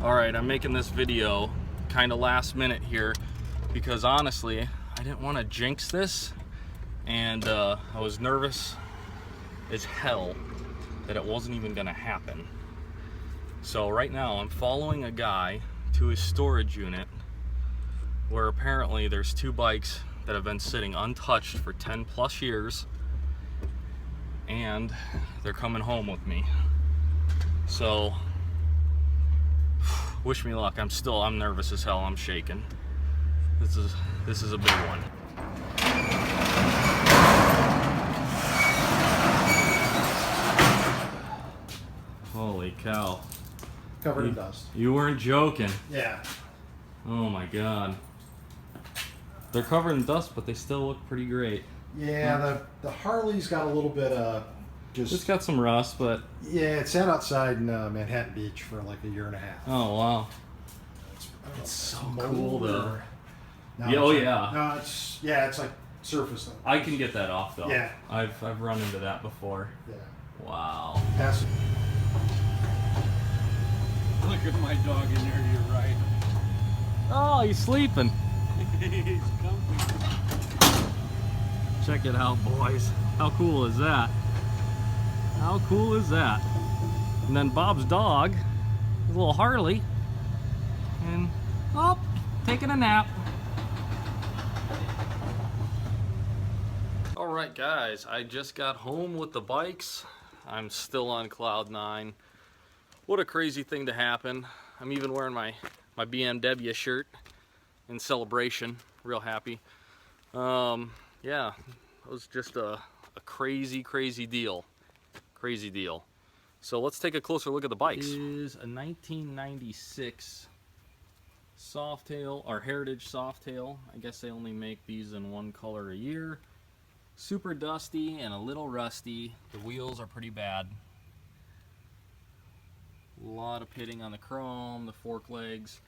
Alright, I'm making this video kind of last minute here because honestly, I didn't want to jinx this, and I was nervous as hell that it wasn't even going to happen. So right now I'm following a guy to his storage unit where apparently there's two bikes that have been sitting untouched for 10 plus years, and they're coming home with me. So wish me luck. I'm nervous as hell. I'm shaking. This is a big one. Holy cow. Covered in dust. You weren't joking. Yeah. Oh my god. They're covered in dust, but they still look pretty great. Yeah, the Harley's got a little bit of It's got some rust, but yeah, it sat outside in Manhattan Beach for like a year and a half. oh wow. It's so cool though. No, it's like surface though. I can get that off though. Yeah. I've run into that before. Yeah. Wow. Pass it. Look at my dog in there to your right. Oh, he's sleeping. He's comfy. Check it out, boys. How cool is that? How cool is that? And then Bob's dog, his little Harley, and oh, taking a nap. Alright guys, I just got home with the bikes. I'm still on cloud 9. What a crazy thing to happen. I'm even wearing my BMW shirt in celebration. Real happy. Yeah, it was just a crazy deal. Crazy deal. So let's take a closer look at the bikes. It is a 1996 Softail, or Heritage Softail. I guess they only make these in one color a year. Super dusty and a little rusty. The wheels are pretty bad. A lot of pitting on the chrome, the fork legs.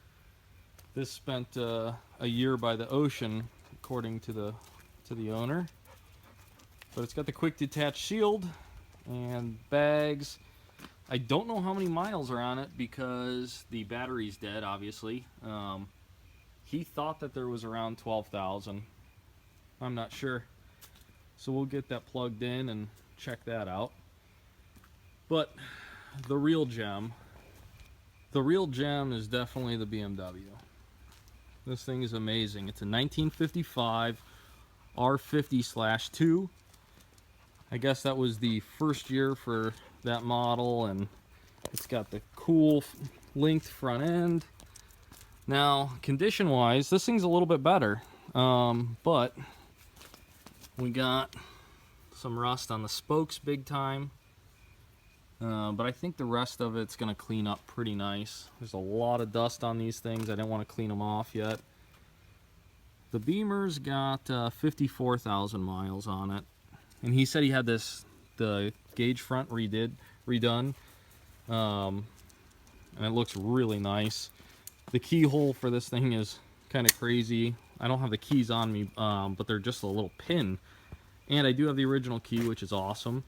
This spent a year by the ocean, according to the owner. But it's got the quick detach shield and bags. I don't know how many miles are on it because the battery's dead, obviously. He thought that there was around 12,000. I'm not sure. So we'll get that plugged in and check that out. But the real gem is definitely the BMW. This thing is amazing. It's a 1955 R50/2. I guess that was the first year for that model, and it's got the cool linked front end. Now, condition-wise, this thing's a little bit better, but we got some rust on the spokes big time. But I think the rest of it's going to clean up pretty nice. There's a lot of dust on these things. I didn't want to clean them off yet. The Beamer's got 54,000 miles on it. And he said he had the gauge front redone. And it looks really nice. The keyhole for this thing is kind of crazy. I don't have the keys on me, but they're just a little pin. And I do have the original key, which is awesome.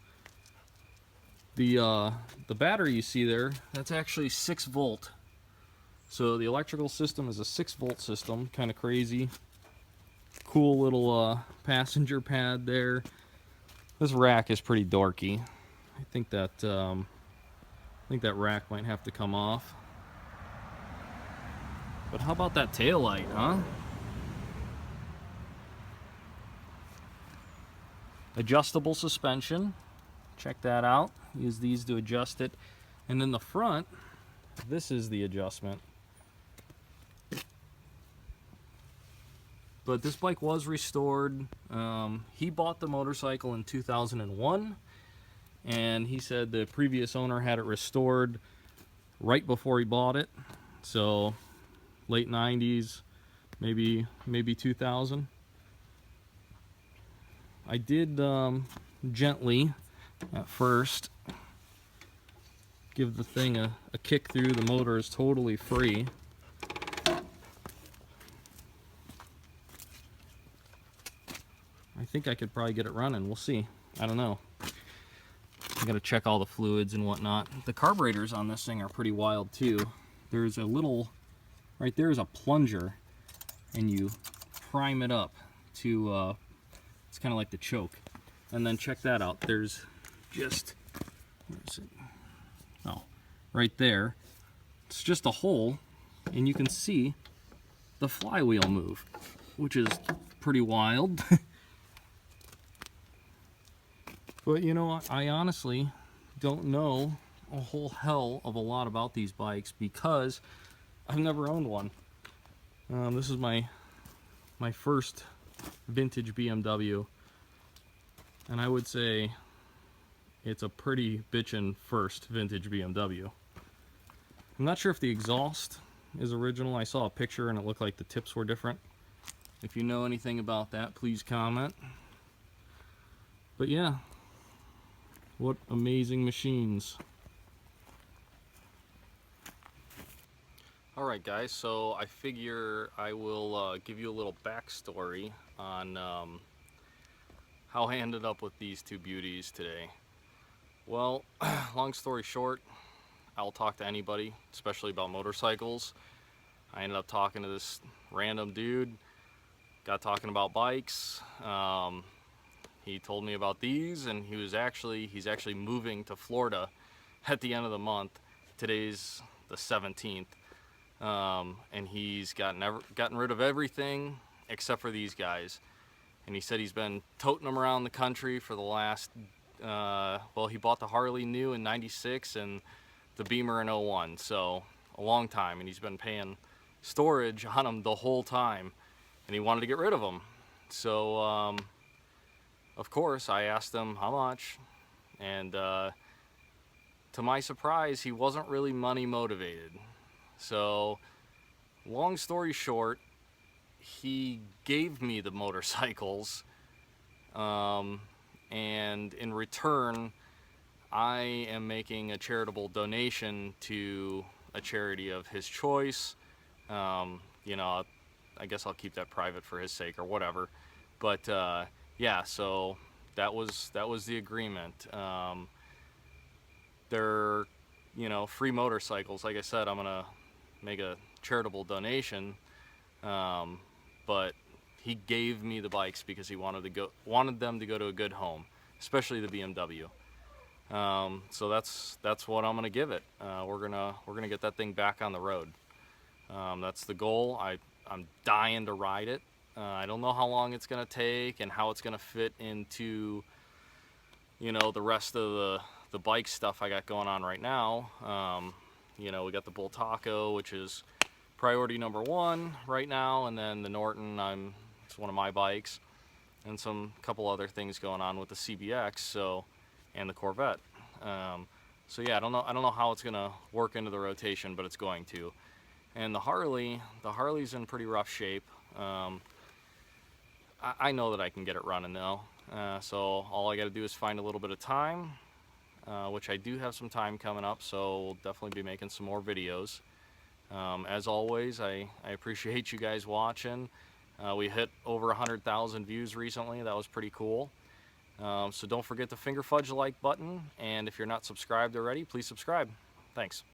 The battery you see there, that's actually 6 volt. So the electrical system is a 6 volt system, kind of crazy. Cool little passenger pad there. This rack is pretty dorky. I think that rack might have to come off. But how about that tail light, huh? Adjustable suspension. Check that out. Use these to adjust it. And in the front, this is the adjustment. But this bike was restored. He bought the motorcycle in 2001, and he said the previous owner had it restored right before he bought it. So late 90s, maybe 2000. I did gently at first give the thing a kick through. The motor is totally free. I think I could probably get it running. We'll see. I don't know. I gotta check all the fluids and whatnot. The carburetors on this thing are pretty wild too. there's a little, right there is a plunger, and you prime it up to, it's kind of like the choke. And then check that out, there's just, where is it? Oh, right there. It's just a hole, and you can see the flywheel move, which is pretty wild. But you know, I honestly don't know a whole hell of a lot about these bikes because I've never owned one. This is my first vintage BMW, and I would say it's a pretty bitchin' first vintage BMW. I'm not sure if the exhaust is original. I saw a picture and it looked like the tips were different. If you know anything about that, please comment. But yeah, what amazing machines. Alright guys, so I figure I will give you a little backstory on how I ended up with these two beauties today. Well, long story short, I'll talk to anybody, especially about motorcycles. I ended up talking to this random dude, got talking about bikes. He told me about these, and he's actually moving to Florida at the end of the month. Today's the 17th. And he's gotten rid of everything except for these guys. And he said he's been toting them around the country for the last, well, he bought the Harley new in '96 and the Beamer in '01, so a long time. And he's been paying storage on them the whole time, and he wanted to get rid of them. So, of course, I asked him how much, and to my surprise, he wasn't really money motivated. So, long story short, he gave me the motorcycles, and in return, I am making a charitable donation to a charity of his choice. You know, I guess I'll keep that private for his sake or whatever. But yeah, so that was the agreement. They're, you know, free motorcycles. Like I said, I'm gonna make a charitable donation, but he gave me the bikes because he wanted them to go to a good home, especially the BMW. So that's what I'm gonna give it. We're gonna get that thing back on the road. That's the goal. I'm dying to ride it. I don't know how long it's gonna take and how it's gonna fit into, you know, the rest of the bike stuff I got going on right now. You know, we got the Bull Taco, which is priority number 1 right now, and then the Norton, it's one of my bikes, and couple other things going on with the CBX, so, and the Corvette. So yeah, I don't know how it's gonna work into the rotation, but it's going to. And the Harley's in pretty rough shape. I know that I can get it running though. So all I got to do is find a little bit of time, which I do have some time coming up, so we'll definitely be making some more videos. As always, I appreciate you guys watching. We hit over 100,000 views recently. That was pretty cool. So don't forget to finger fudge the like button, and if you're not subscribed already, please subscribe. Thanks.